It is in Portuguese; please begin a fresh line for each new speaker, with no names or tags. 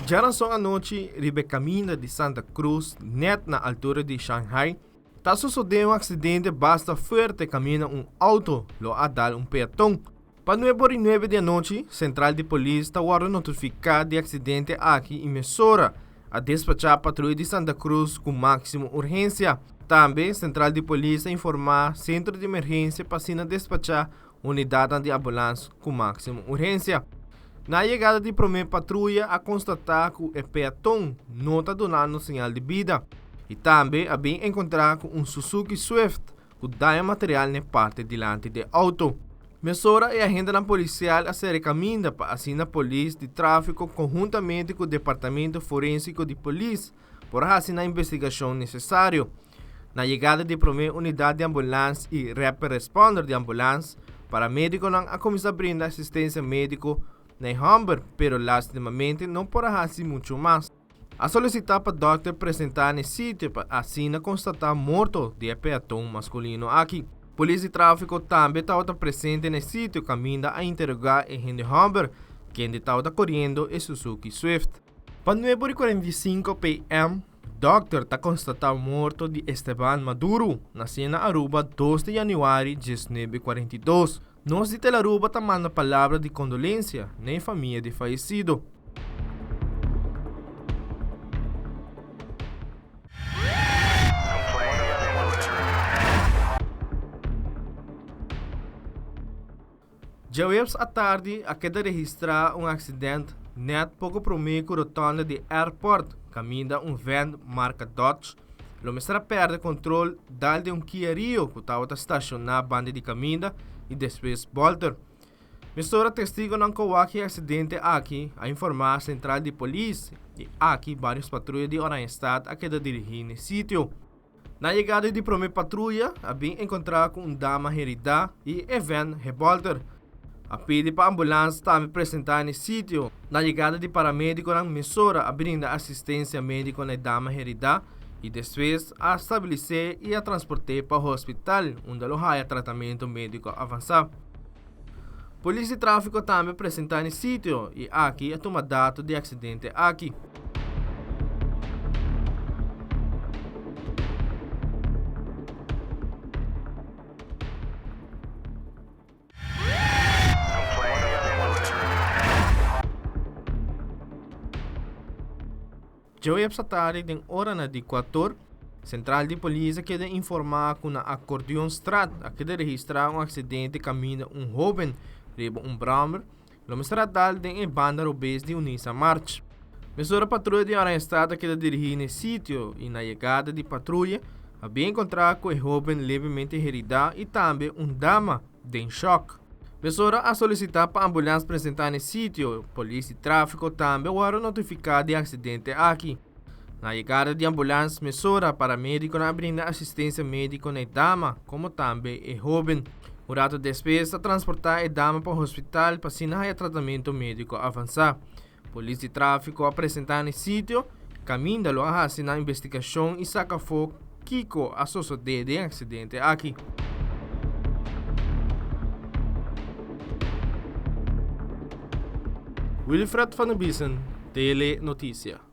Geração à noite, ribe caminho de Santa Cruz, net na altura de Shanghai, tá sucedendo um acidente basta forte caminho auto, lo adal peatão. Para 9h09 da noite, central de polícia está agora notificado de acidente aqui em Mesora, a despachar a patrulha de Santa Cruz com máxima urgência. Também, central de polícia informar centro de emergência para se despachar unidade de ambulância com máxima urgência. Na chegada de primeira patrulha, a constatar que o peatão não está dando sinal de vida. E também a bem encontrar com um Suzuki Swift que dá material na parte delante do auto. Mesora e a agenda policial a ser recomenda para assinar a polícia de tráfico conjuntamente com o departamento forensico de polícia por assinar a investigação necessária. Na chegada de primeira unidade de ambulância e rapid responder de ambulância, paramédico não a começar a brindar assistência médica na Humber, pero lastimamente não poderá fazer muito mais. A solicitar para o doctor apresentar no sítio para assim constatar morto de peatão masculino aqui. Polícia de tráfico também estava presente no sítio caminho a interrogar a gente Humber, quem estava correndo é Suzuki Swift. Para 9h45 p.m., o doctor está constatado morto de Esteban Maduro, nascido na Aruba 2 de janeiro de 1942. Nós de Aruba está mandando palavra de condolência na família de falecido. Já à tarde, a queda registrar um acidente net pouco prometo rotonda de airport, caminho van marca Dodge. Lo mestra perde controle dal de Kia Rio que estava estacionado banda de caminho e depois volta. Mesora testigo não coloca acidente aqui a informar a central de polícia e aqui vários patrulhas de Oranjestad a queda dirigir no sítio. Na chegada de primeira patrulha, a bem encontrar com dama herida e van revolter. A pede para a ambulância também apresentar no sítio. Na chegada de paramédico na Mesora, a brinda assistência médica na dama herida e depois a estabelecer e a transportar para o hospital, onde há tratamento médico avançado. Polícia de tráfico também apresentar no sítio e aqui a tomar dado de acidente aqui. Já essa tarde, em hora na de Equador, central de polícia quer informar que na Acordeon Strat a quer registrar um acidente caminho jovem riba Brahmer, no mestradal de banda robês de Unisa March. Mesura patrulha de Oranjestad quer dirigir no sítio e na chegada de patrulha, a bem encontrar com o jovem levemente herido e também dama em choque. Mesura a solicitar para a ambulância apresentar no sítio, polícia de tráfico também foram notificados de acidente aqui. Na chegada de ambulância, mesura para médico na brinda assistência médica na dama, como também é jovem. O rato depois a transportar a dama para o hospital para assinar tratamento médico avançado. Polícia de tráfico apresentar no sítio, caminho a assinar a investigação e saca fogo Kiko a suceder de acidente aqui. Wilfred van Biesen, Tele Notícia.